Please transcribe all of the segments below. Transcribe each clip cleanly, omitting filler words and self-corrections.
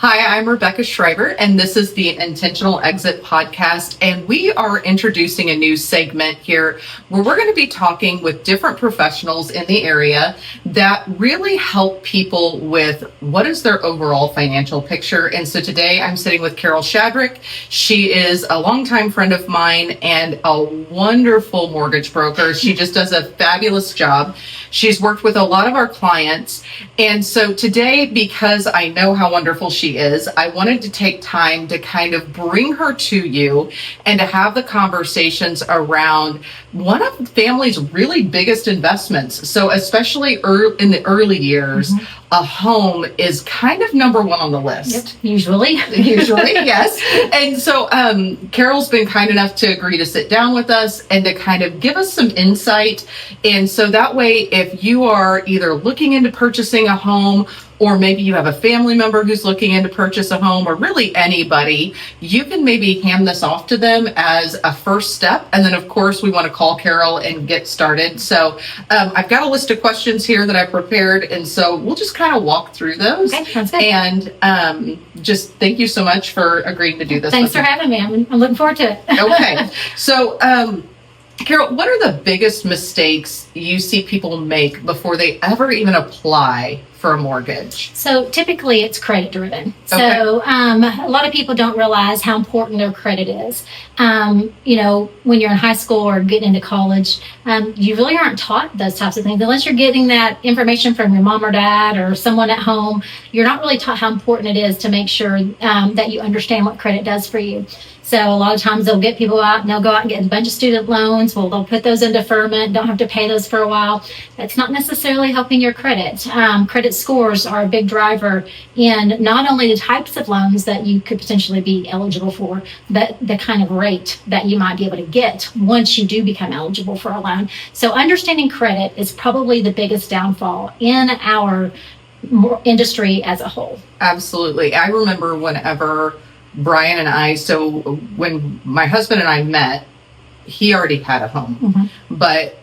Hi, I'm Rebecca Schreiber, and this is the Intentional Exit podcast. And we are introducing a new segment here where we're going to be talking with different professionals in the area that really help people with what is their overall financial picture. And so today I'm sitting with Carol Shadrick. She is a longtime friend of mine and a wonderful mortgage broker. She just does a fabulous job. She's worked with a lot of our clients. And so today, because I know how wonderful she is, I wanted to take time to kind of bring her to you and to have the conversations around one of the family's really biggest investments. So especially in the early years, a home is kind of number one on the list. Yep, usually, yes. And so Carol's been kind enough to agree to sit down with us and to kind of give us some insight. And so that way, if you are either looking into purchasing a home, or maybe you have a family member who's looking into purchase a home, or really anybody, you can maybe hand this off to them as a first step. And then of course we want to call Carol and get started. So I've got a list of questions here that I prepared. And so we'll just kind of walk through those. Okay, sounds good. And just thank you so much for agreeing to do this. Thanks for having me. I'm looking forward to it. Okay. So, Carol, what are the biggest mistakes you see people make before they ever even apply for a mortgage? So typically it's credit driven. Okay. So a lot of people don't realize how important their credit is. When you're in high school or getting into college, you really aren't taught those types of things. Unless you're getting that information from your mom or dad or someone at home, you're not really taught how important it is to make sure that you understand what credit does for you. So a lot of times they'll get people out and they'll go out and get a bunch of student loans. Well, they'll put those in deferment, don't have to pay those for a while. That's not necessarily helping your credit. Credit scores are a big driver in not only the types of loans that you could potentially be eligible for, but the kind of rate that you might be able to get once you do become eligible for a loan. So understanding credit is probably the biggest downfall in our industry as a whole. Absolutely. I remember whenever Brian and I, so when my husband and I met, he already had a home, but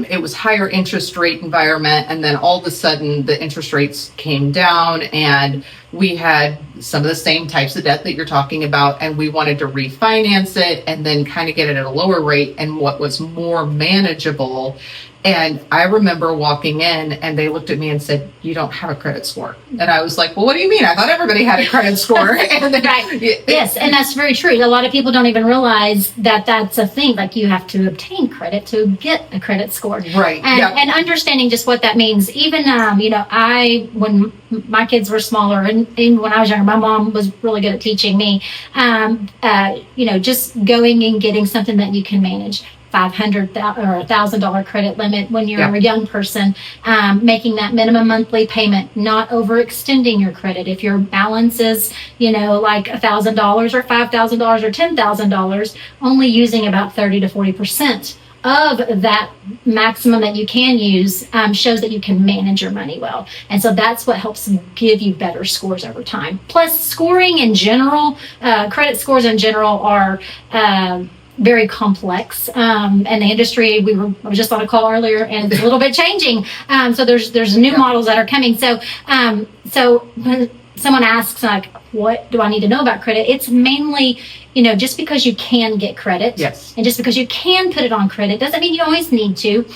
it was higher interest rate environment. And then all of a sudden the interest rates came down and we had some of the same types of debt that you're talking about. And we wanted to refinance it and then kind of get it at a lower rate and what was more manageable. And I remember walking in and they looked at me and said, "You don't have a credit score." And I was like, "Well, what do you mean? I thought everybody had a credit score." And then, right. Yes, and that's very true. A lot of people don't even realize that that's a thing. Like you have to obtain credit to get a credit score. Right. And understanding just what that means. Even, when my kids were smaller and when I was younger, my mom was really good at teaching me, just going and getting something that you can manage. $500 or $1,000 credit limit when you're a young person, making that minimum monthly payment, not overextending your credit. If your balance is, like $1,000 or $5,000 or $10,000, only using about 30 to 40% of that maximum that you can use shows that you can manage your money well. And so that's what helps give you better scores over time. Plus, scoring in general, credit scores in general are very complex, and the industry I was just on a call earlier, and it's a little bit changing. So there's new models that are coming. So when someone asks like, "What do I need to know about credit?" It's mainly, just because you can get credit, yes, and just because you can put it on credit doesn't mean you always need to.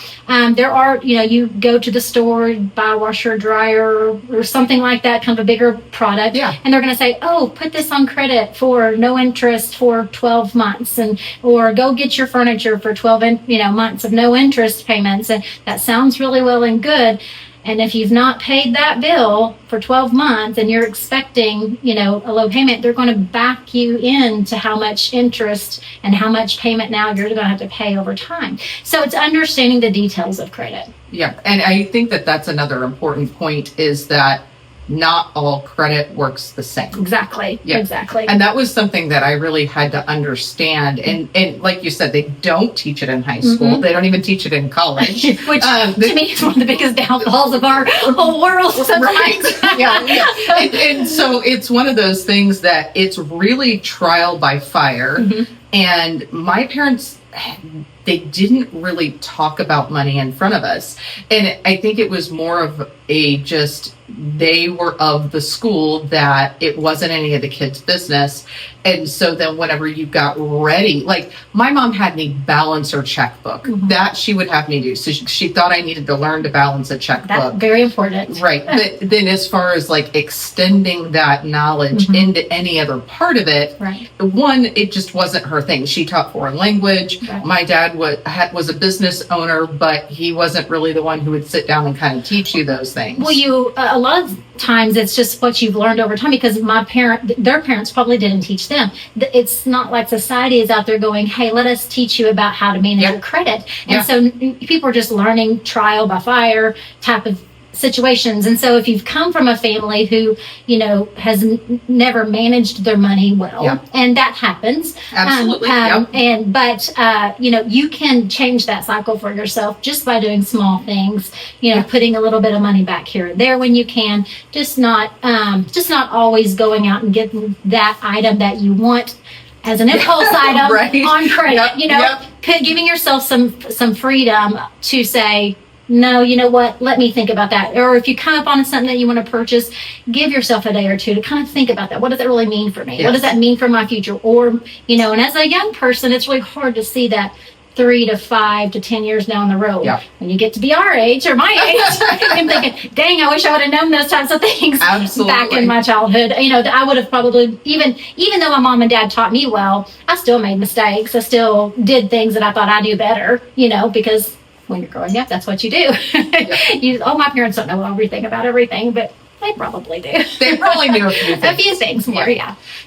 There are, you go to the store, buy a washer, dryer, or something like that, kind of a bigger product, and they're going to say, "Oh, put this on credit for no interest for 12 months," or go get your furniture for 12 months of no interest payments, and that sounds really well and good. And if you've not paid that bill for 12 months and you're expecting, a low payment, they're going to back you into how much interest and how much payment now you're going to have to pay over time. So it's understanding the details of credit. Yeah. And I think that that's another important point is that not all credit works the same. Exactly. Yeah. Exactly. And that was something that I really had to understand. And like you said, they don't teach it in high school. They don't even teach it in college. Which to me is one of the biggest downfalls of our whole world sometimes. Right. Yeah. And so it's one of those things that it's really trial by fire. And my parents, they didn't really talk about money in front of us. And I think it was more of they were of the school that it wasn't any of the kids' business. And so then whenever you got ready, like my mom had me balance her checkbook. That she would have me do. So she thought I needed to learn to balance a checkbook. That's very important. Right. But then as far as like extending that knowledge into any other part of it, one, it just wasn't her thing. She taught foreign language. My dad was a business owner, but he wasn't really the one who would sit down and kind of teach you those things. Well, a lot of times it's just what you've learned over time, because their parents probably didn't teach them. It's not like society is out there going, hey, let us teach you about how to manage your credit. And so people are just learning trial by fire type of situations. And so if you've come from a family who, has never managed their money well, and that happens. Absolutely. But you can change that cycle for yourself just by doing small things, putting a little bit of money back here and there when you can, just not always going out and getting that item that you want as an impulse item on credit, giving yourself some freedom to say, no, you know what? Let me think about that. Or if you come up on something that you want to purchase, give yourself a day or two to kind of think about that. What does that really mean for me? What does that mean for my future? Or, and as a young person, it's really hard to see that 3 to 5 to 10 years down the road. When you get to be our age or my age, I'm thinking, dang, I wish I would have known those types of things back in my childhood. I would have probably, even though my mom and dad taught me well, I still made mistakes. I still did things that I thought I knew better, because when you're growing up, that's what you do. My parents don't know everything about everything, but they probably do. They probably knew a few things. A few things more,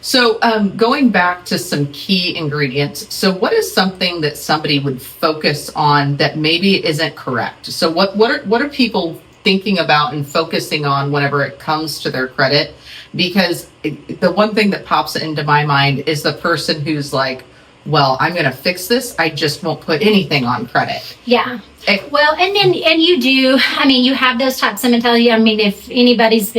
So going back to some key ingredients. So what is something that somebody would focus on that maybe isn't correct? So what are people thinking about and focusing on whenever it comes to their credit? Because the one thing that pops into my mind is the person who's like, well, I'm going to fix this. I just won't put anything on credit. Yeah. Well, and you do, you have those types of mentality. If anybody's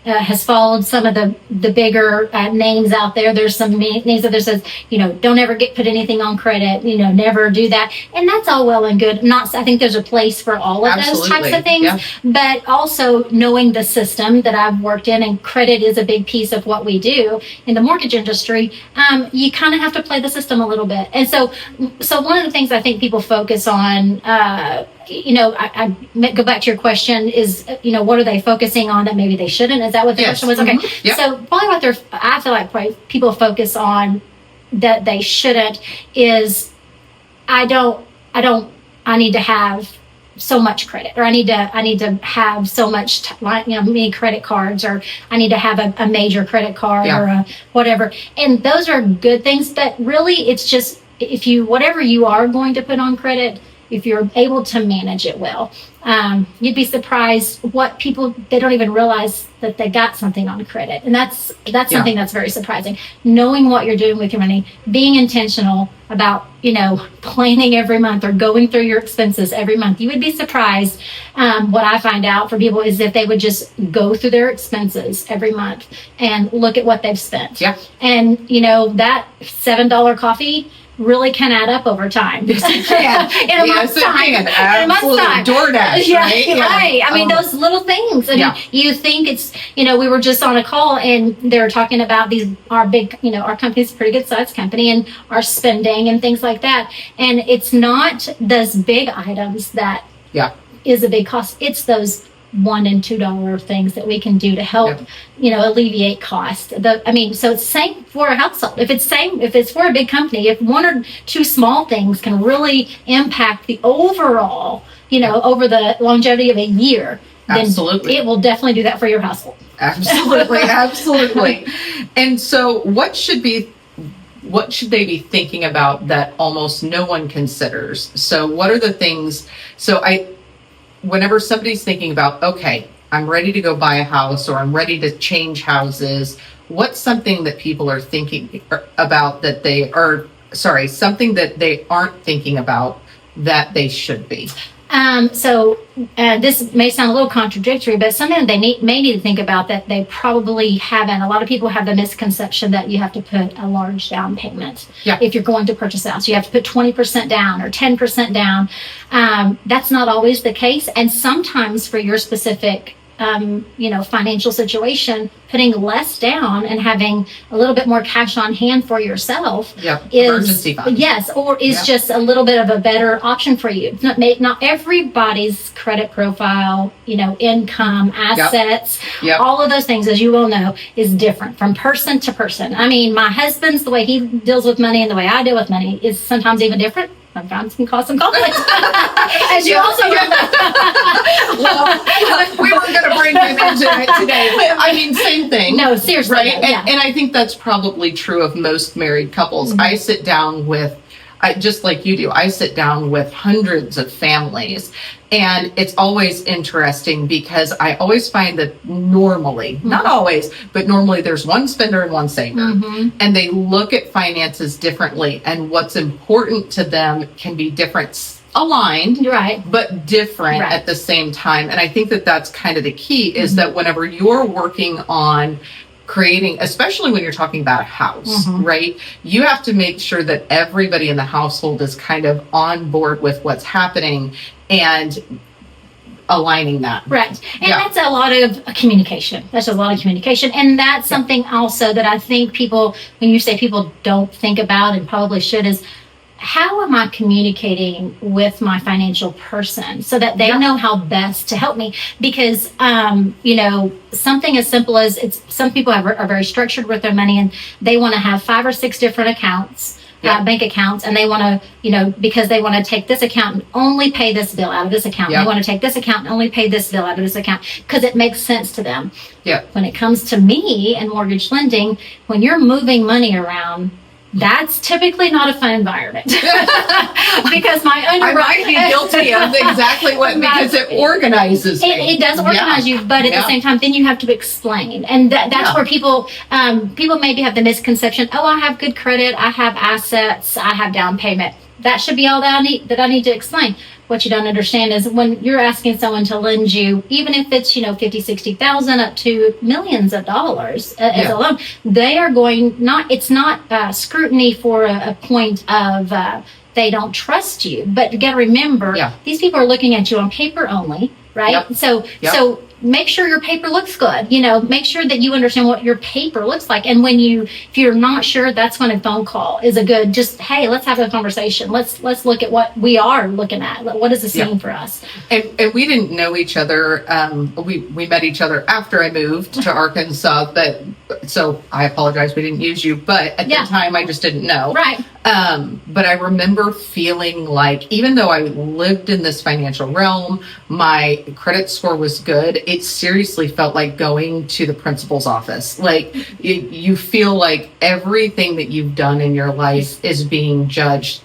has followed some of the bigger names out there, there's some names that there says, don't ever put anything on credit, never do that. And that's all well and good. I think there's a place for all of those types of things, but also knowing the system that I've worked in, and credit is a big piece of what we do in the mortgage industry. You kind of have to play the system a little bit. And so one of the things I think people focus on, I go back to your question is, what are they focusing on that maybe they shouldn't? Is that what the question was? Okay. So probably I feel like probably people focus on that they shouldn't is, I need to have so much credit, or I need to have so much, many credit cards, or I need to have a major credit card or a whatever. And those are good things, but really it's just, whatever you are going to put on credit, if you're able to manage it well, you'd be surprised what people, they don't even realize that they got something on credit. And that's something that's very surprising. Knowing what you're doing with your money, being intentional about, planning every month or going through your expenses every month. You would be surprised. What I find out for people is if they would just go through their expenses every month and look at what they've spent. And, that $7 coffee really can add up over time. Yes, it can. In a month's time. Absolutely. DoorDash, right? Right. Those little things. You think it's, we were just on a call and they were talking about our big, our company's a pretty good sized company, and our spending and things like that. And it's not those big items that is a big cost. It's those $1 and $2 things that we can do to help, alleviate cost. So it's same for a household. If it's for a big company, if 1 or 2 small things can really impact the overall, over the longevity of a year, then it will definitely do that for your household. Absolutely. And so what should they be thinking about that almost no one considers? So what are the things, whenever somebody's thinking about, okay, I'm ready to go buy a house, or I'm ready to change houses, what's something that people are thinking about something that they aren't thinking about that they should be? So this may sound a little contradictory, but something they may need to think about that they probably haven't. A lot of people have the misconception that you have to put a large down payment if you're going to purchase a house. You have to put 20% down or 10% down. That's not always the case. And sometimes for your specific financial situation, putting less down and having a little bit more cash on hand for yourself emergency fund. is just a little bit of a better option for you. It's not everybody's credit profile, income, assets, all of those things, as you well know, is different from person to person. I mean, my husband's, the way he deals with money and the way I deal with money is sometimes even different. Sometimes can cause some conflict. As you also know. Well, we weren't going to bring him into it today. But, I mean, same thing. No, seriously. Right? And I think that's probably true of most married couples. Mm-hmm. I sit down with, just like you do, I sit down with hundreds of families. And it's always interesting because I always find that normally, not always, but normally there's one spender and one saver. Mm-hmm. And they look at finances differently. And what's important to them can be different, aligned, but different at the same time. And I think that that's kind of the key is that whenever you're working on creating, especially when you're talking about a house, right? You have to make sure that everybody in the household is kind of on board with what's happening and aligning that. Right. And that's a lot of communication. That's a lot of communication. And that's something also that I think people, when you say people don't think about and probably should, is how am I communicating with my financial person so that they know how best to help me? Because, something as simple as some people are very structured with their money and they want to have 5 or 6 different accounts, bank accounts, and they want to, because they want to take this account and only pay this bill out of this account. They want to take this account and only pay this bill out of this account because it makes sense to them. When it comes to me and mortgage lending, when you're moving money around, that's typically not a fun environment because I might be guilty of exactly what, because it organizes me. It does organize you, but at the same time, then you have to explain. And that's where people maybe have the misconception, I have good credit, I have assets, I have down payment. That should be all that I need to explain. What you don't understand is when you're asking someone to lend you, even if it's, 50, 60,000 up to millions of dollars as a loan, they are it's not scrutiny for a point of they don't trust you. But you got to remember, these people are looking at you on paper only, right? So make sure your paper looks good. Make sure that you understand what your paper looks like. And if you're not sure, that's when a phone call is a good, hey, let's have a conversation. Let's look at what we are looking at. What does this mean for us? And we didn't know each other. We met each other after I moved to Arkansas, so I apologize. We didn't use you, but at the time I just didn't know. Right. But I remember feeling like, even though I lived in this financial realm, my credit score was good. It seriously felt like going to the principal's office. Like you feel like everything that you've done in your life is being judged.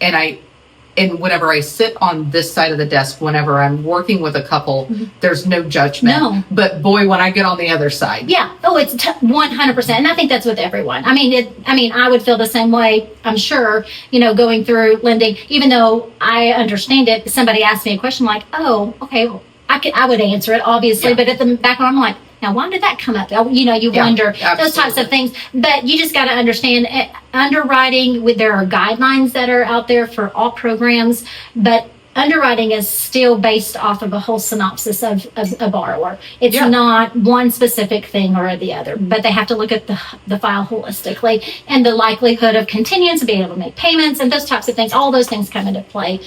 And whenever I sit on this side of the desk, whenever I'm working with a couple, there's no judgment. No. But boy, when I get on the other side. Yeah. Oh, it's 100%. And I think that's with everyone. I mean, I would feel the same way, I'm sure, going through lending, even though I understand it, somebody asked me a question like, oh, okay, I would answer it, obviously. But at the back of I'm like, now, why did that come up? You wonder those types of things. But you just got to understand underwriting. There are guidelines that are out there for all programs, but underwriting is still based off of a whole synopsis of a borrower. It's not one specific thing or the other, but they have to look at the file holistically and the likelihood of continuance, being able to make payments and those types of things. All those things come into play,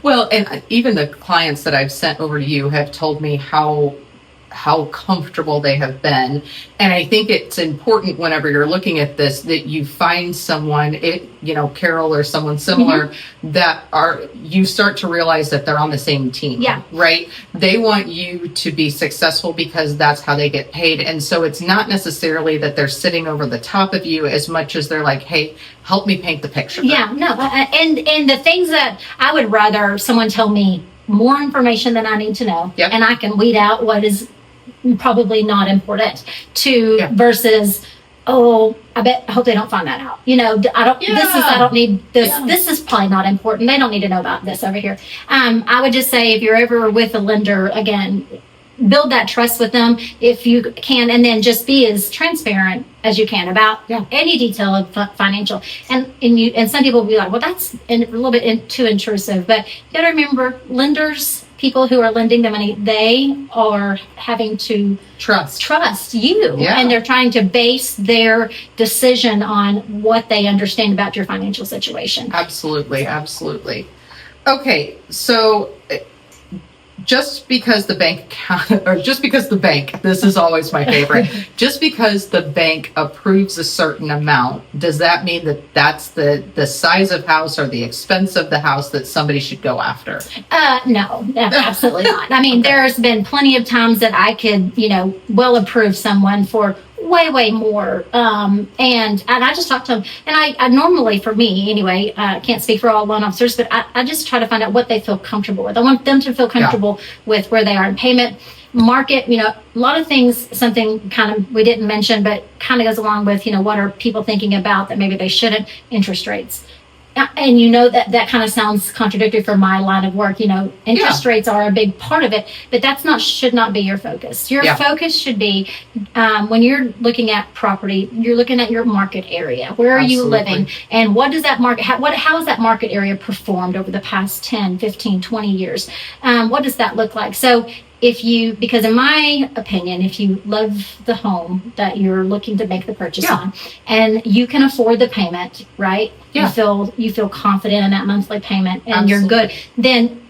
Well, and even the clients that I've sent over to you have told me how comfortable they have been. And I think it's important whenever you're looking at this that you find someone, Carol or someone similar, that you start to realize that they're on the same team, right? They want you to be successful because that's how they get paid. And so it's not necessarily that they're sitting over the top of you as much as they're like, hey, help me paint the picture. Yeah, no. And the things that I would rather someone tell me more information than I need to know, and I can weed out what is probably not important versus oh, I hope they don't find that out. I don't need this. Yeah. This is probably not important. They don't need to know about this over here. I would just say if you're ever with a lender, again, build that trust with them if you can, and then just be as transparent as you can about any detail of financial. And some people will be like, well, that's a little bit too intrusive. But you got to remember, lenders, people who are lending the money, they are having to trust you, and they're trying to base their decision on what they understand about your financial situation. Absolutely. Okay, so just because the bank this is always my favorite, just because the bank approves a certain amount, does that mean that that's the size of house or the expense of the house that somebody should go after? No, absolutely not. I mean, there's been plenty of times that I could, well approve someone for way more. And I just talk to them. And I normally, for me anyway, can't speak for all loan officers, but I just try to find out what they feel comfortable with. I want them to feel comfortable with where they are in payment. Market, a lot of things, something kind of we didn't mention, but kind of goes along with, what are people thinking about that maybe they shouldn't. Interest rates. And that kind of sounds contradictory for my line of work. Interest rates are a big part of it, but should not be your focus. Your focus should be when you're looking at property, you're looking at your market area. Where are you living? And what does that market, how has that market area performed over the past 10, 15, 20 years? What does that look like? So because in my opinion, if you love the home that you're looking to make the purchase on, and you can afford the payment, right? You feel confident in that monthly payment, and you're good. Then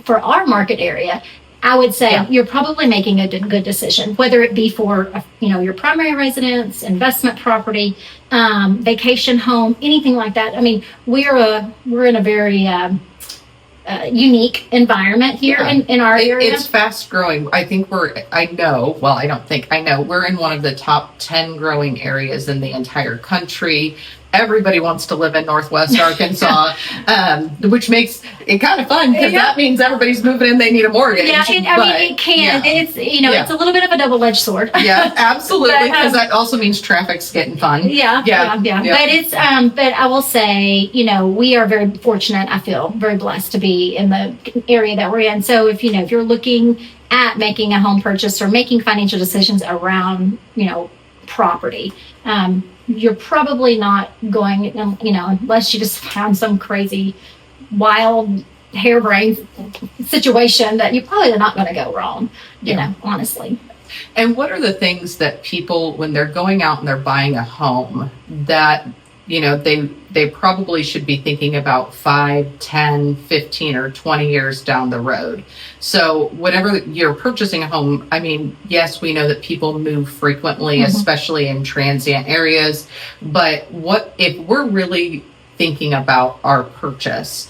for our market area, I would say you're probably making a good decision, whether it be for your primary residence, investment property, vacation home, anything like that. I mean, we're in a very unique environment here in our area. It's fast growing. I know we're in one of the top 10 growing areas in the entire country. Everybody wants to live in Northwest Arkansas, which makes it kind of fun because that means everybody's moving in. They need a mortgage. Yeah, it can. Yeah. It's a little bit of a double-edged sword. Yeah, absolutely. Because that also means traffic's getting fun. Yeah. But I will say, we are very fortunate. I feel very blessed to be in the area that we're in. So if you're looking at making a home purchase or making financial decisions around, property. You're probably not going, unless you just found some crazy, wild, harebrained situation that you're probably not going to go wrong, honestly. And what are the things that people, when they're going out and they're buying a home, that, they probably should be thinking about 5, 10, 15, or 20 years down the road? So whenever you're purchasing a home, I mean, yes, we know that people move frequently, especially in transient areas. But what if we're really thinking about our purchase?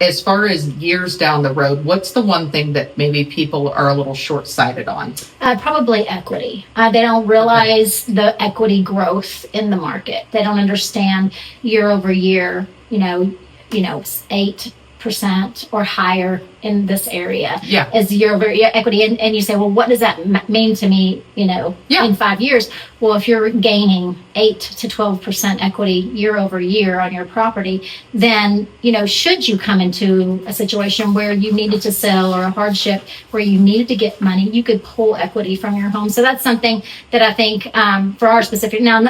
As far as years down the road, what's the one thing that maybe people are a little short-sighted on? Probably equity. They don't realize the equity growth in the market. They don't understand year over year, 8% or higher in this area as year over year equity. And you say, well, what does that mean to me, in 5 years? Well, if you're gaining 8 to 12% equity year over year on your property, then, should you come into a situation where you needed to sell or a hardship where you needed to get money, you could pull equity from your home. So that's something that I think for our specific, now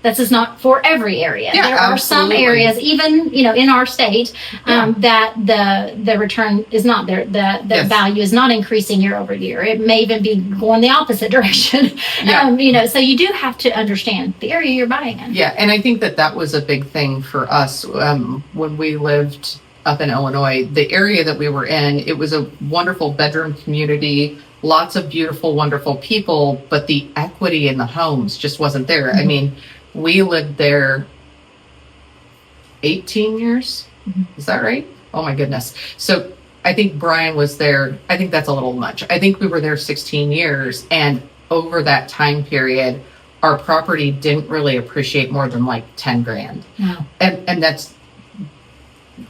this is not for every area. There are some areas, even, in our state, that the return is not there. The value is not increasing year over year. It may even be going the opposite direction. So you do have to understand the area you're buying in. Yeah, and I think that was a big thing for us when we lived up in Illinois. The area that we were in, it was a wonderful bedroom community, lots of beautiful, wonderful people, but the equity in the homes just wasn't there. I mean, we lived there 18 years. Is that right? Oh my goodness. So I think Brian was there. I think that's a little much. I think we were there 16 years. And over that time period, our property didn't really appreciate more than like 10 grand. No. And that's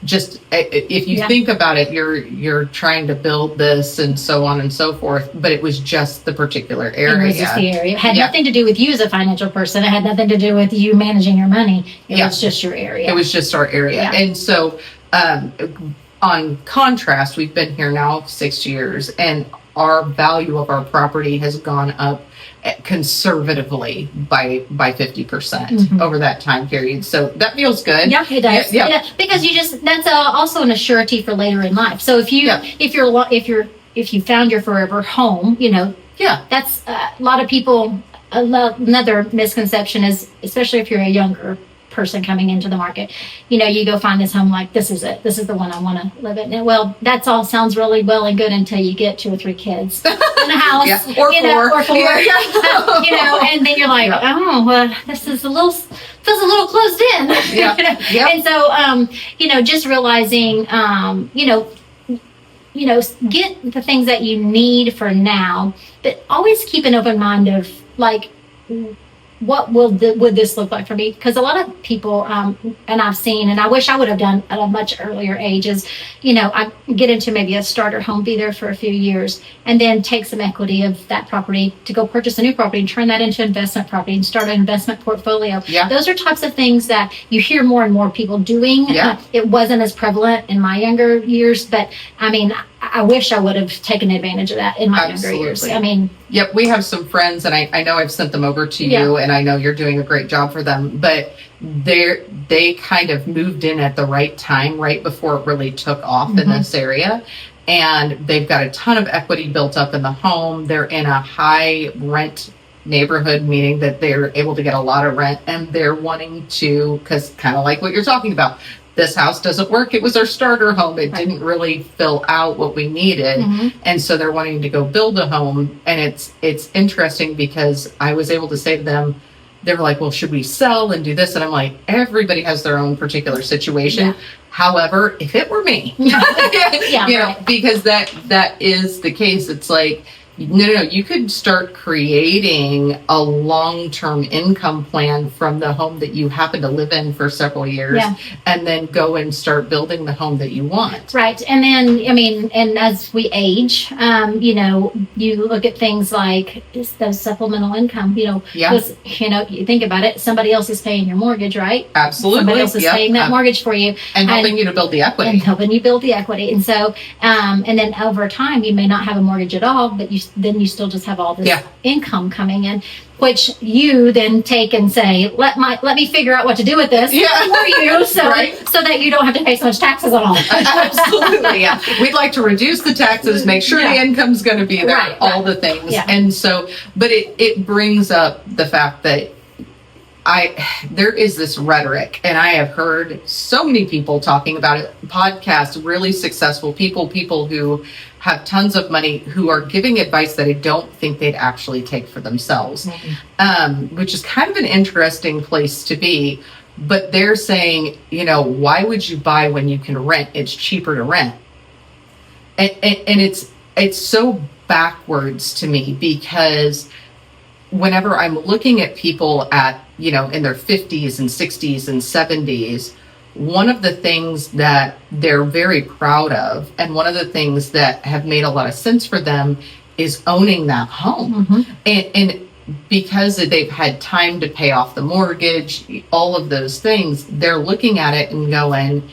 just if you think about it, you're trying to build this and so on and so forth, but it was just the particular area. It was just the area. It had nothing to do with you as a financial person. It had nothing to do with you managing your money. It was just your area. It was just our area. Yeah. And so on contrast, we've been here now 6 years, and our value of our property has gone up conservatively by 50% over that time period. So that feels good. Yeah, it does. Yeah. Because that's also an assurity for later in life. So if you found your forever home, that's a lot of people. Another misconception is, especially if you're a younger person coming into the market, you go find this home, like, this is it, this is the one I want to live in. And well, that's all sounds really well and good until you get 2 or 3 kids in a house, or four. And then you're like, oh, well, this is feels a little closed in. And so just realizing get the things that you need for now, but always keep an open mind of, like, what would this look like for me? Because a lot of people, and I've seen, and I wish I would have done at a much earlier age, is, I get into maybe a starter home, be there for a few years, and then take some equity of that property to go purchase a new property and turn that into investment property and start an investment portfolio. Yeah. Those are types of things that you hear more and more people doing. Yeah. It wasn't as prevalent in my younger years, but I mean, I wish I would have taken advantage of that in my younger years. I mean, yep, we have some friends, and I know I've sent them over to you, and I know you're doing a great job for them, but they kind of moved in at the right time, right before it really took off in this area. And they've got a ton of equity built up in the home. They're in a high rent neighborhood, meaning that they're able to get a lot of rent, and they're wanting to, because kind of like what you're talking about, this house doesn't work. It was our starter home. It didn't really fill out what we needed. And so they're wanting to go build a home. And it's interesting because I was able to say to them, they were like, well, should we sell and do this? And I'm like, everybody has their own particular situation. However, if it were me, because that is the case. It's like, no, you could start creating a long-term income plan from the home that you happen to live in for several years, and then go and start building the home that you want. Right. And then, I mean, and as we age, you look at things like those supplemental income, you think about it, somebody else is paying your mortgage, right? Absolutely. Somebody else is paying that mortgage for you. And helping you to build the equity. And so, and then over time, you may not have a mortgage at all, but you still just have all this income coming in, which you then take and say, let me figure out what to do with this for you, so that you don't have to pay so much taxes on all. Absolutely, we'd like to reduce the taxes, make sure the income's going to be there, all the things. And so, but it brings up the fact that there is this rhetoric, and I have heard so many people talking about it, podcasts, really successful people who have tons of money, who are giving advice that I don't think they'd actually take for themselves, which is kind of an interesting place to be. But they're saying, why would you buy when you can rent? It's cheaper to rent. And it's so backwards to me, because whenever I'm looking at people at, in their 50s and 60s and 70s, one of the things that they're very proud of, and one of the things that have made a lot of sense for them, is owning that home. And because they've had time to pay off the mortgage, all of those things, they're looking at it and going,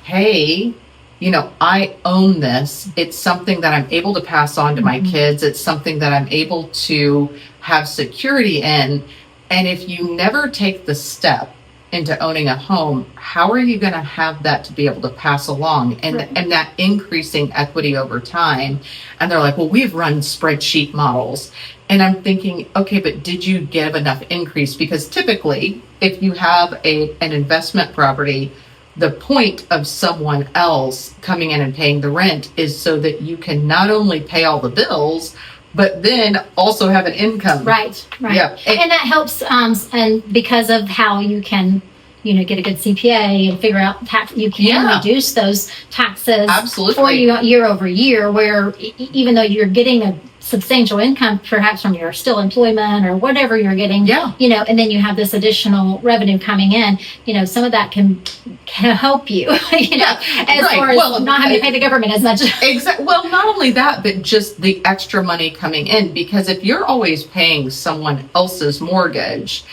hey, I own this. It's something that I'm able to pass on to my kids. It's something that I'm able to have security in. And if you never take the step into owning a home, how are you going to have that to be able to pass along and that increasing equity over time? And they're like, well, we've run spreadsheet models. And I'm thinking, okay, but did you give enough increase? Because typically, if you have an investment property, the point of someone else coming in and paying the rent is so that you can not only pay all the bills, but then also have an income. Right. Yeah. And that helps, and because of how you can, get a good CPA and figure out tax, you can reduce those taxes for you year over year, where even though you're getting a substantial income, perhaps from your still employment or whatever you're getting, and then you have this additional revenue coming in, some of that can help you, as far as not having to pay the government as much. Exactly. Well, not only that, but just the extra money coming in, because if you're always paying someone else's mortgage,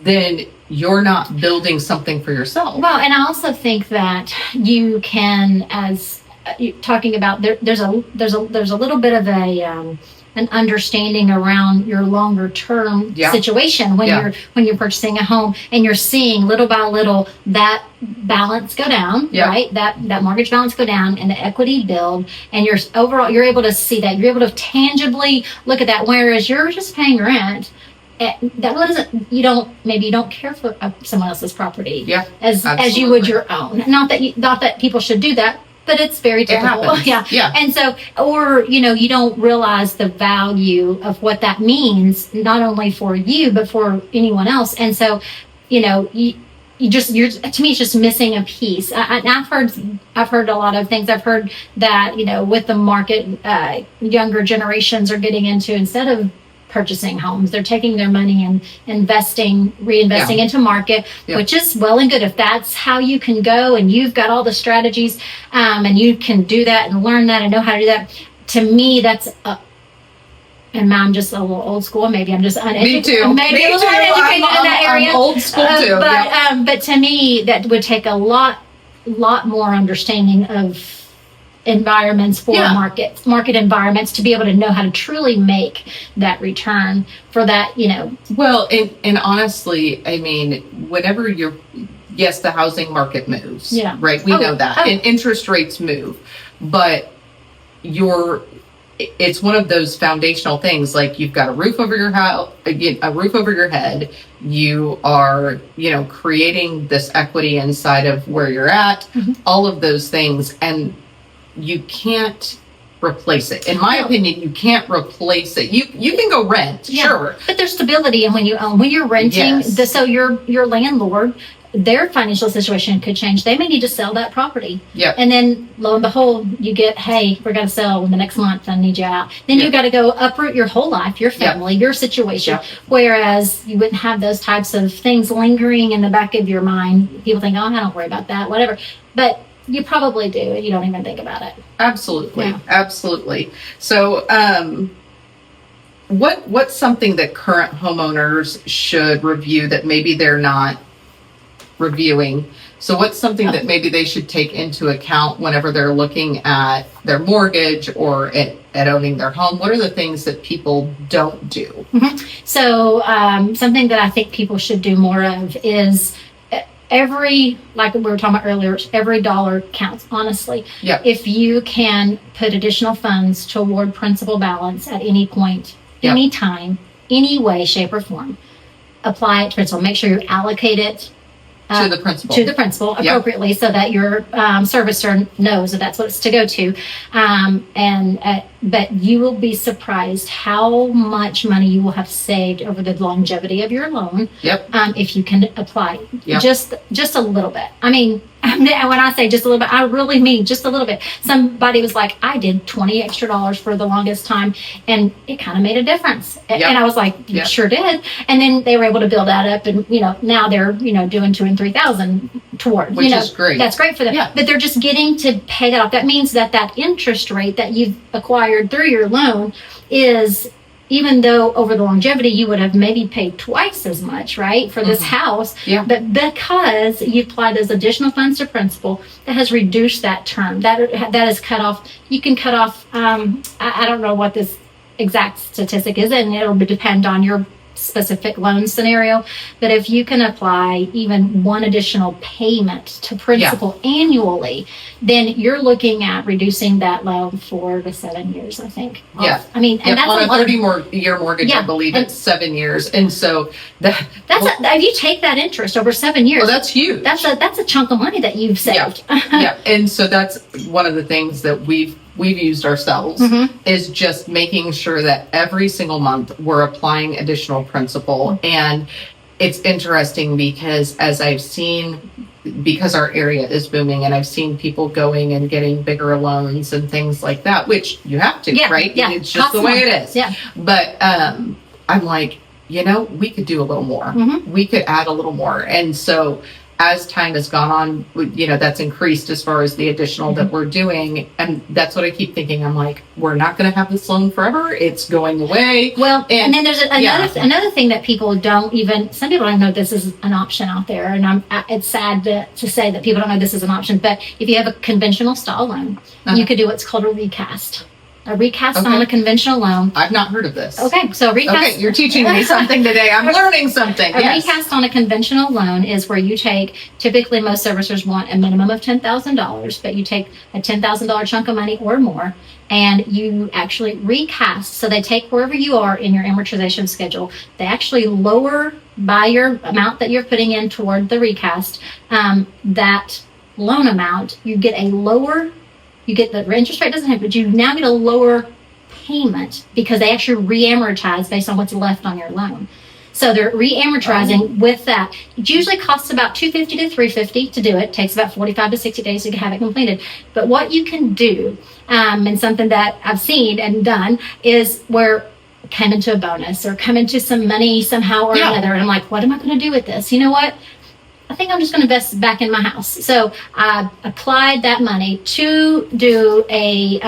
then you're not building something for yourself. Well, and I also think that you can, as talking about, there's a little bit of an understanding around your longer term situation when you're purchasing a home, and you're seeing little by little that balance go down, right? That mortgage balance go down and the equity build, and you're able to see that, you're able to tangibly look at that, whereas you're just paying rent. That doesn't, you don't care for someone else's property as you would your own. Not that people should do that, but it's very typical. And so, or, you don't realize the value of what that means, not only for you, but for anyone else. And so, you're to me, it's just missing a piece. I've heard a lot of things. I've heard that, with the market, younger generations are getting into, instead of purchasing homes, they're taking their money and reinvesting into market, which is well and good. If that's how you can go, and you've got all the strategies, and you can do that and learn that and know how to do that, to me, that's and I'm just a little old school. Maybe I'm just uneducated. Me too. Maybe a little uneducated in that area. I'm old school too. But to me, that would take a lot more understanding of environments for market environments to be able to know how to truly make that return for that, Well, and honestly, I mean, whenever the housing market moves, right? We know that. And interest rates move, but it's one of those foundational things, like you've got a roof over your house, a roof over your head. You are, creating this equity inside of where you're at, all of those things. And you can't replace it. In my opinion, you can't replace it. You can go rent, sure. But there's stability in when you own. When you're renting, so your landlord, their financial situation could change. They may need to sell that property. And then lo and behold, you get, hey, we're going to sell in the next month. I need you out. Then you've got to go uproot your whole life, your family, your situation. Whereas you wouldn't have those types of things lingering in the back of your mind. People think, I don't worry about that, whatever. But you probably do, and you don't even think about it. Absolutely. So, what's something that current homeowners should review that maybe they're not reviewing? So, what's something that maybe they should take into account whenever they're looking at their mortgage or at owning their home? What are the things that people don't do? So, something that I think people should do more of is, like we were talking about earlier, every dollar counts, honestly. If you can put additional funds toward principal balance at any point, any time, any way, shape, or form, apply it to principal. Make sure you allocate it to the principal appropriately, so that your servicer knows that that's what it's to go to. But you will be surprised how much money you will have saved over the longevity of your loan. If you can apply just a little bit. I mean, when I say just a little bit, I really mean just a little bit. Somebody was like, I did $20 extra for the longest time, and it kind of made a difference. And I was like, you sure did. And then they were able to build that up, and now they're doing $2,000 and $3,000 toward, which is great. That's great for them. But they're just getting to pay that off. That means that interest rate that you've acquired through your loan is, even though over the longevity you would have maybe paid twice as much, right, for this house, but because you apply those additional funds to principal, that has reduced that term. That is cut off. You can cut off, I don't know what this exact statistic is, and it'll depend on your specific loan scenario, but if you can apply even one additional payment to principal annually, then you're looking at reducing that loan 4 to 7 years, I think. I mean, and that's on a 30-year mortgage, I believe it's 7 years, and so if you take that interest over 7 years, well, that's huge. That's a chunk of money that you've saved. And so that's one of the things that we've used ourselves, is just making sure that every single month we're applying additional principal. And it's interesting because as I've seen because our area is booming, and I've seen people going and getting bigger loans and things like that, which you have to, right? Yeah. It's just the way it is. Yeah. But I'm like, we could do a little more. We could add a little more. And so as time has gone on, that's increased as far as the additional that we're doing. And that's what I keep thinking. I'm like, we're not going to have this loan forever. It's going away. Well, and then there's another thing that people some people don't know this is an option out there. And it's sad to say that people don't know this is an option. But if you have a conventional style loan, you could do what's called a recast. A recast on a conventional loan. I've not heard of this. Okay, so recast. Okay, you're teaching me something today. I'm learning something. A recast on a conventional loan is where you typically most servicers want a minimum of $10,000, but you take a $10,000 chunk of money or more, and you actually recast. So they take wherever you are in your amortization schedule. They actually lower by your amount that you're putting in toward the recast, that loan amount. You get the interest rate doesn't have, but you now get a lower payment because they actually re-amortize based on what's left on your loan. So they're re-amortizing with that. It usually costs about $250 to $350 to do it. It takes about 45 to 60 days to have it completed. But what you can do, and something that I've seen and done, is where come into a bonus or come into some money somehow or another. And I'm like, what am I going to do with this? You know what? I think I'm just going to invest back in my house. So I applied that money to do a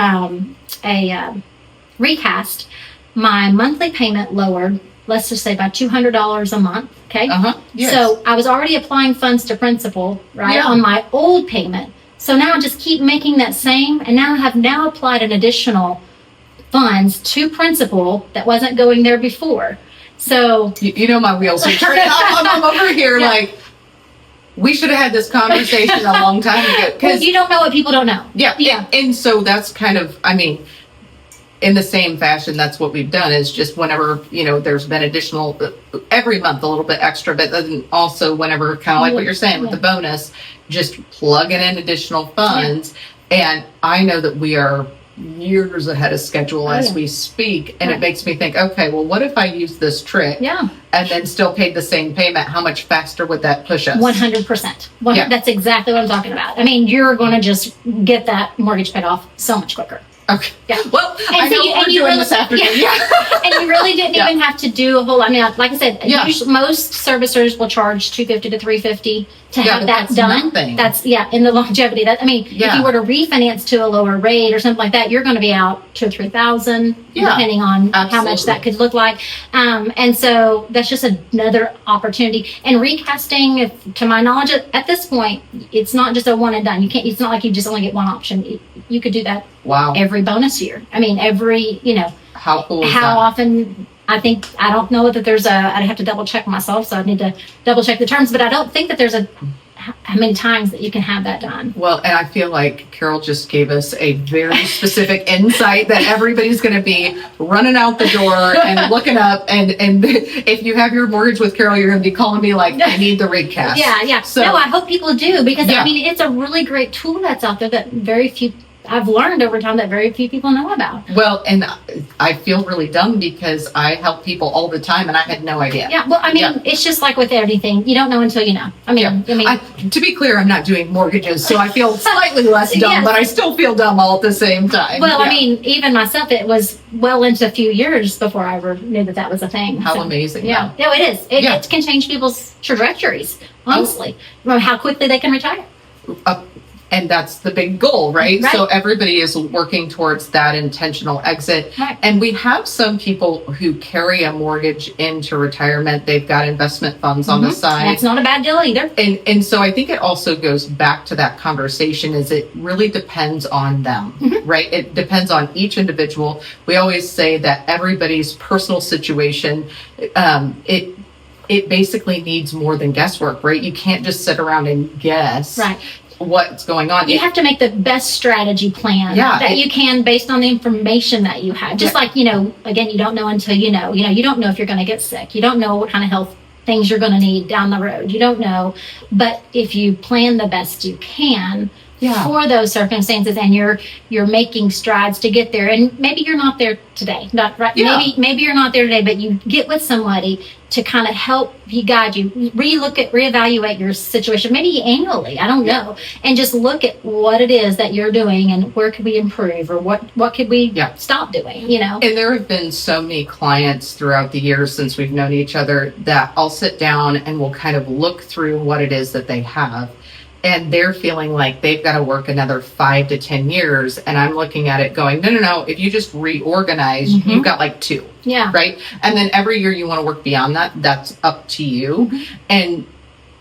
recast. My monthly payment lowered, let's just say by $200 a month. Okay. Yes. So I was already applying funds to principal, right, on my old payment. So now I just keep making that same, and now I have applied an additional funds to principal that wasn't going there before. So my wheels are turning. I'm over here like, we should have had this conversation a long time ago. Because you don't know what people don't know. Yeah. And so that's kind of, in the same fashion, that's what we've done is just whenever, there's been additional, every month a little bit extra, but then also whenever, kind of like what you're saying with the bonus, just plugging in additional funds. And I know that we are years ahead of schedule as we speak, and it makes me think, okay, well, what if I use this trick and then still paid the same payment? How much faster would that push us? 100%. That's exactly what I'm talking about. You're going to just get that mortgage paid off so much quicker. Okay. Yeah. Well, I know what we're doing this afternoon. And you really didn't even have to do a whole. Like I said, usually, most servicers will charge $250 to $350 to have that done. Nothing. That's in the longevity. If you were to refinance to a lower rate or something like that, you're going to be out $2,000 or $3,000, depending on how much that could look like. And so that's just another opportunity. And recasting, to my knowledge, at this point, it's not just a one and done. You can't. It's not like you just only get one option. You could do that. Wow. Every bonus year. Every, How cool is how that? often, I don't know that there's I'd have to double check myself, so I need to double check the terms, but I don't think that there's how many times that you can have that done. Well, and I feel like Carol just gave us a very specific insight that everybody's going to be running out the door and looking up. And if you have your mortgage with Carol, you're going to be calling me like, I need the recast. Yeah. So, no, I hope people do, because it's a really great tool that's out there that I've learned over time that very few people know about. Well, and I feel really dumb because I help people all the time and I had no idea. Yeah, well, it's just like with everything. You don't know until you know. To be clear, I'm not doing mortgages, so I feel slightly less dumb, but I still feel dumb all at the same time. Well, even myself, it was well into a few years before I ever knew that was a thing. How amazing. Yeah, no, it is. It can change people's trajectories, honestly. How quickly they can retire. And that's the big goal, right? So everybody is working towards that intentional exit. Right. And we have some people who carry a mortgage into retirement. They've got investment funds on the side. That's not a bad deal either. And so I think it also goes back to that conversation is it really depends on them, right? It depends on each individual. We always say that everybody's personal situation, it basically needs more than guesswork, right? You can't just sit around and guess. Right. What's going on. You have to make the best strategy plan that you can based on the information that you have. Just like, again, you don't know until you know. You don't know if you're going to get sick. You don't know what kind of health things you're going to need down the road. You don't know. But if you plan the best you can for those circumstances, and you're making strides to get there. And maybe you're not there today, not right. Maybe you're not there today, but you get with somebody to kind of help you, guide you, reevaluate your situation, maybe annually, I don't know, and just look at what it is that you're doing and where could we improve, or what could we stop doing, And there have been so many clients throughout the years since we've known each other that I'll sit down and we'll kind of look through what it is that they have. And they're feeling like they've got to work another 5 to 10 years. And I'm looking at it going, no. If you just reorganize, you've got like 2. Yeah. Right. And then every year you want to work beyond that. That's up to you. And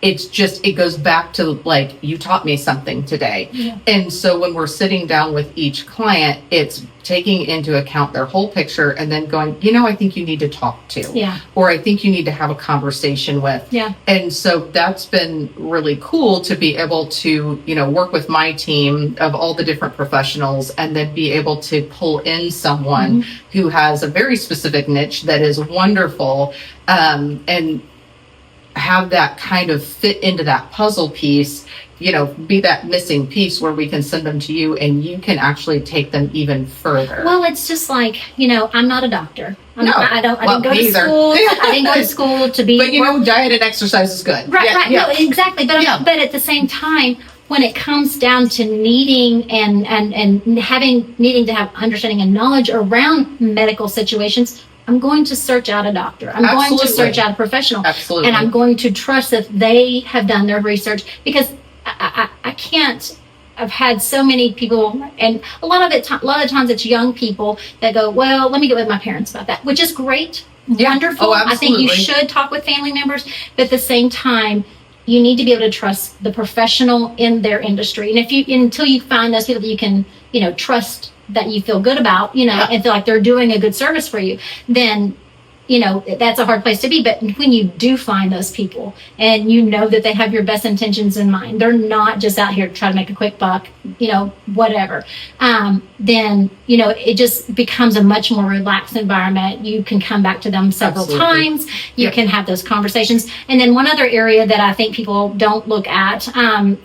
it goes back to like, you taught me something today. Yeah. And so when we're sitting down with each client, it's taking into account their whole picture and then going, I think you need to talk to, or I think you need to have a conversation with. Yeah. And so that's been really cool to be able to, work with my team of all the different professionals and then be able to pull in someone who has a very specific niche that is wonderful, and have that kind of fit into that puzzle piece, be that missing piece where we can send them to you and you can actually take them even further. Well, it's just like, I'm not a doctor. I didn't go to school. I didn't go to school to be. But diet and exercise is good. Right. No, exactly. But at the same time, when it comes down to needing and needing to have understanding and knowledge around medical situations, I'm going to search out a doctor. I'm going to search out a professional. Absolutely. And I'm going to trust that they have done their research, because I can't. I've had so many people, and a lot of times it's young people that go, well, let me get with my parents about that, which is great, wonderful. Oh, I think you should talk with family members, but at the same time, you need to be able to trust the professional in their industry. And until you find those people that you can, trust, that you feel good about, and feel like they're doing a good service for you, then, that's a hard place to be. But when you do find those people and that they have your best intentions in mind, they're not just out here to try to make a quick buck, whatever, then, it just becomes a much more relaxed environment. You can come back to them several times. You can have those conversations. And then one other area that I think people don't look at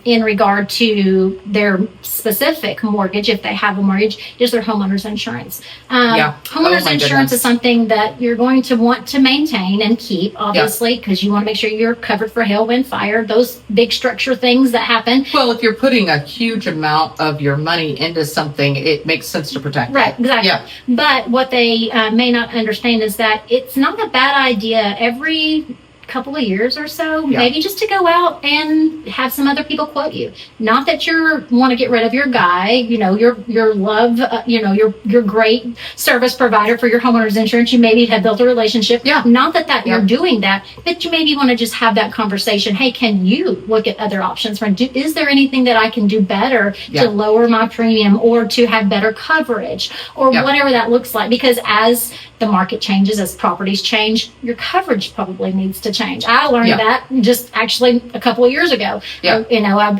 in regard to their specific mortgage, if they have a mortgage, is their homeowners insurance. Homeowners insurance is something that you're going to want to maintain and keep, obviously, because you want to make sure you're covered for hail, wind, fire, those big structure things that happen. Well, if you're putting a huge amount of your money into something, it makes sense to protect it. Right, exactly. Yeah. But what they may not understand is that it's not a bad idea every couple of years or so, maybe just to go out and have some other people quote you. Not that you want to get rid of your guy, your love, your great service provider for your homeowner's insurance. You maybe have built a relationship. Yeah. Not that you're doing that, but you maybe want to just have that conversation. Hey, can you look at other options? Is there anything that I can do better to lower my premium or to have better coverage or whatever that looks like? Because as the market changes, as properties change, your coverage probably needs to change. I learned that just actually a couple of years ago. Yeah.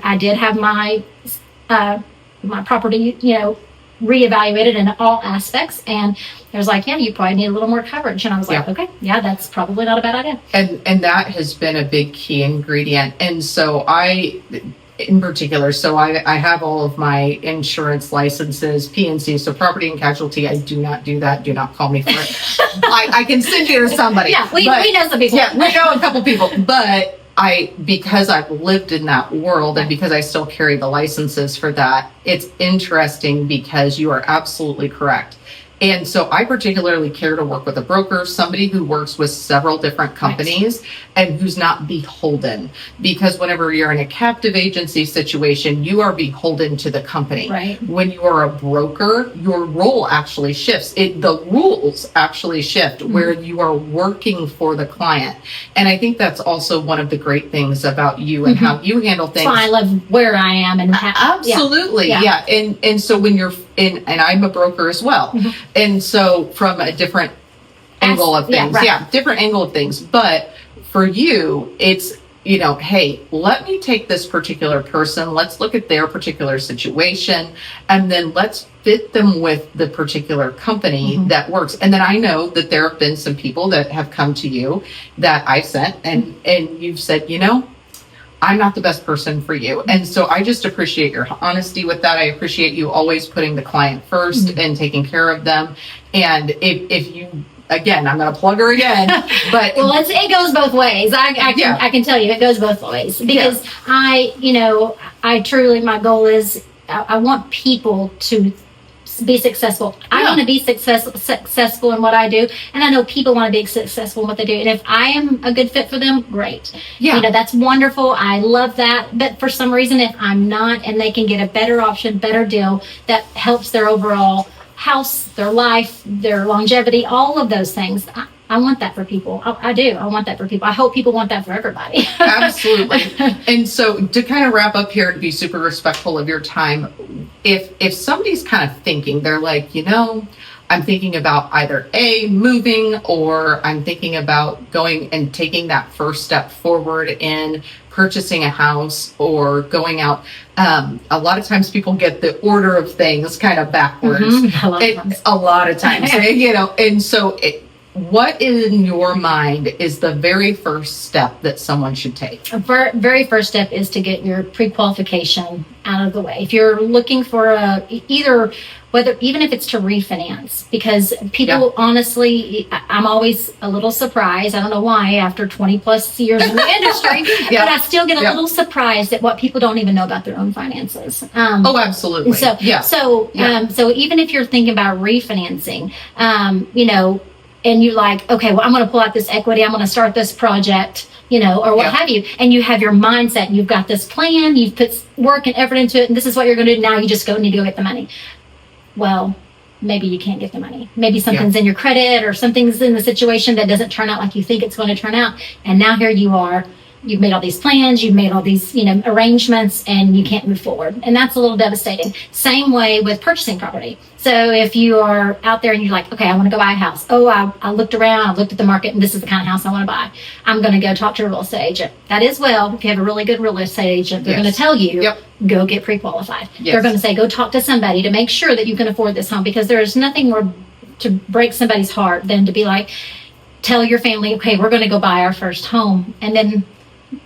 I did have my property, reevaluated in all aspects, and it was like, you probably need a little more coverage. And I was like, okay, that's probably not a bad idea. And that has been a big key ingredient. And so in particular, so I have all of my insurance licenses, PNC, so property and casualty. I do not do that. Do not call me for it. I can send you to somebody. Yeah, we know some people. Yeah, we know a couple people. But because I've lived in that world and because I still carry the licenses for that, it's interesting because you are absolutely correct. And so I particularly care to work with a broker, somebody who works with several different companies and who's not beholden. Because whenever you're in a captive agency situation, you are beholden to the company. Right. When you are a broker, your role actually shifts. The rules actually shift where you are working for the client. And I think that's also one of the great things about you and how you handle things. So I love where I am. And absolutely. Yeah. And so when you're and I'm a broker as well. And so from a different angle of things, different angle of things. But for you, it's, hey, let me take this particular person. Let's look at their particular situation. And then let's fit them with the particular company that works. And then I know that there have been some people that have come to you that I've sent and you've said, I'm not the best person for you. And so I just appreciate your honesty with that. I appreciate you always putting the client first and taking care of them. And if you, again, I'm going to plug her again, but well, it goes both ways. I can tell you it goes both ways because I truly, my goal is I want people to be successful. I want to be successful in what I do, and I know people want to be successful in what they do. And if I am a good fit for them, great. That's wonderful. I love that. But for some reason, if I'm not, and they can get a better option, better deal that helps their overall house, their life, their longevity, all of those things, I want that for people. I do. I want that for people. I hope people want that for everybody. Absolutely. And so to kind of wrap up here and be super respectful of your time, if somebody's kind of thinking, they're like, I'm thinking about either moving, or I'm thinking about going and taking that first step forward in purchasing a house or going out. A lot of times people get the order of things kind of backwards. A lot of times, and so what in your mind is the very first step that someone should take? Very first step is to get your pre-qualification out of the way. If you're looking for even if it's to refinance, because people honestly, I'm always a little surprised. I don't know why, after 20 plus years in the industry, but I still get a little surprised at what people don't even know about their own finances. Absolutely. So even if you're thinking about refinancing, and you're like, okay, well, I'm going to pull out this equity, I'm going to start this project, or what have you, and you have your mindset, and you've got this plan, you've put work and effort into it, and this is what you're going to do. Now you just need to go get the money. Well, maybe you can't get the money. Maybe something's in your credit, or something's in the situation that doesn't turn out like you think it's going to turn out. And now here you are. You've made all these plans, you've made all these, arrangements, and you can't move forward. And that's a little devastating. Same way with purchasing property. So if you are out there and you're like, okay, I want to go buy a house. Oh, I looked around, I looked at the market, and this is the kind of house I want to buy. I'm going to go talk to a real estate agent. That is, well, if you have a really good real estate agent, they're going to tell you, go get pre-qualified. They're going to say, go talk to somebody to make sure that you can afford this home, because there is nothing more to break somebody's heart than to be like, tell your family, okay, we're going to go buy our first home, and then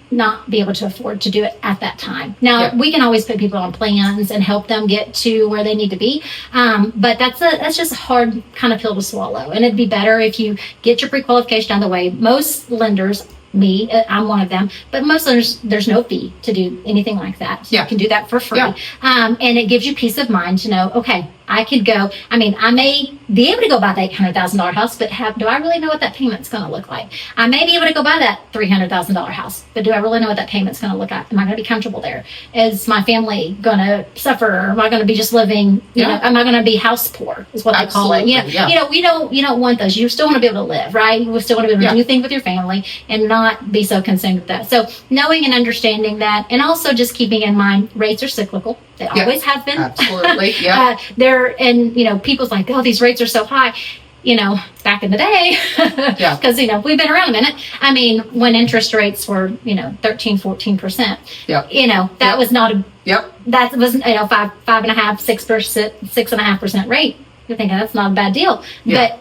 not be able to afford to do it at that time. Now, we can always put people on plans and help them get to where they need to be. But that's just a hard kind of pill to swallow. And it'd be better if you get your pre-qualification out of the way. Most lenders, I'm one of them, but most lenders, there's no fee to do anything like that. You can do that for free. And it gives you peace of mind to know, okay, I could go, I may be able to go buy that $800,000 house, but do I really know what that payment's going to look like? I may be able to go buy that $300,000 house, but do I really know what that payment's going to look like? Am I going to be comfortable there? Is my family going to suffer? Or am I going to be just living, am I going to be house poor is what they call it. We don't want those. You still want to be able to live, right? You still want to be able to do things with your family and not be so consumed with that. So knowing and understanding that, and also just keeping in mind rates are cyclical. They always have been. Absolutely. People's like, oh, these rates are so high. Back in the day, because, we've been around a minute. When interest rates were, 13, 14%, that was not that was, 5.5%, 6%, 6.5% rate. You're thinking that's not a bad deal. But,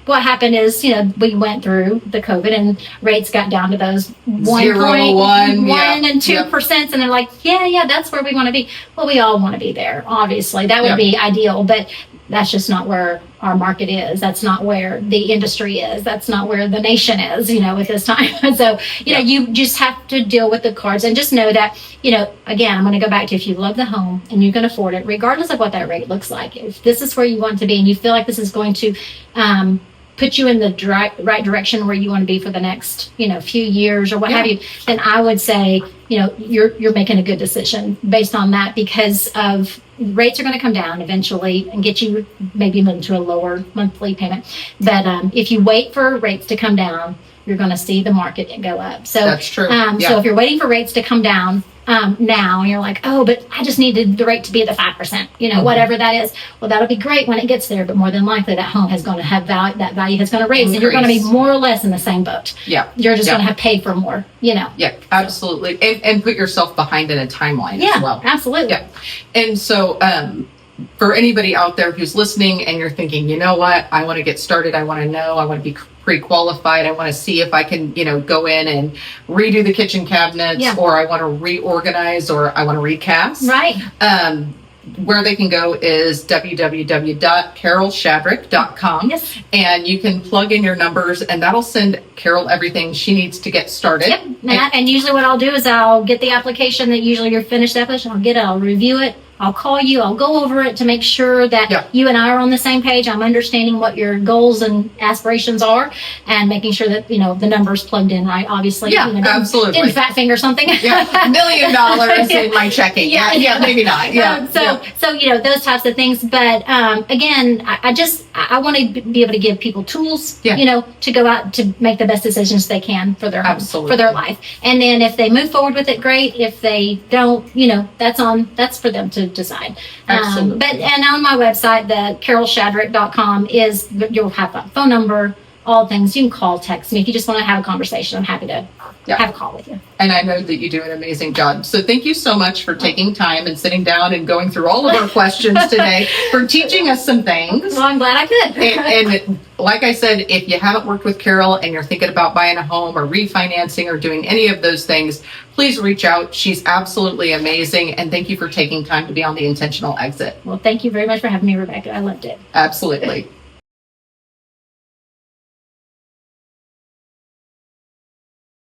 what happened is, we went through the COVID and rates got down to those 1.1 and 2%. And they're like, that's where we want to be. Well, we all want to be there. Obviously that would be ideal, but that's just not where our market is. That's not where the industry is. That's not where the nation is, at this time. So, you just have to deal with the cards and just know that, again, I'm going to go back to, if you love the home and you can afford it, regardless of what that rate looks like, if this is where you want to be and you feel like this is going to, put you in the right direction where you want to be for the next, few years or what have you, then I would say, you're making a good decision based on that, because of rates are going to come down eventually and get you maybe into a lower monthly payment. But if you wait for rates to come down, you're going to see the market go up. So that's true. So if you're waiting for rates to come down now, and you're like, oh, but I just needed the rate to be at the 5%, whatever that is. Well, that'll be great when it gets there, but more than likely that home is going to have value. That value is going to raise, and you're going to be more or less in the same boat. You're just going to have paid for more. Absolutely, and put yourself behind in a timeline as well. Absolutely. And so, for anybody out there who's listening and you're thinking, you know what, I want to get started, I want to know, I want to be pre-qualified. I want to see if I can, go in and redo the kitchen cabinets, Yeah. or I want to reorganize, or I want to recast. Right. Where they can go is www.carolshadrick.com. Yes. And you can plug in your numbers, and that'll send Carol everything she needs to get started. Yep. And usually what I'll do is I'll get the application that usually you're finished application. I'll review it. I'll call you. I'll go over it to make sure that you and I are on the same page. I'm understanding what your goals and aspirations are, and making sure that the numbers plugged in right. Obviously, absolutely. Didn't fat finger something. Yeah, $1 million in my checking. Yeah, maybe not. Yeah. So those types of things. But again, I want to be able to give people tools, to go out to make the best decisions they can for their home, for their life. And then if they move forward with it, great. If they don't, that's for them to decide. Absolutely. And on my website, the carolshadrick.com you'll have a phone number, all things. You can call, text me if you just want to have a conversation. I'm happy to have a call with you. And I know that you do an amazing job. So thank you so much for taking time and sitting down and going through all of our questions today, for teaching us some things. Well, I'm glad I could. And like I said, if you haven't worked with Carol and you're thinking about buying a home or refinancing or doing any of those things, please reach out. She's absolutely amazing. And thank you for taking time to be on the Intentional Exit. Well, thank you very much for having me, Rebecca. I loved it. Absolutely.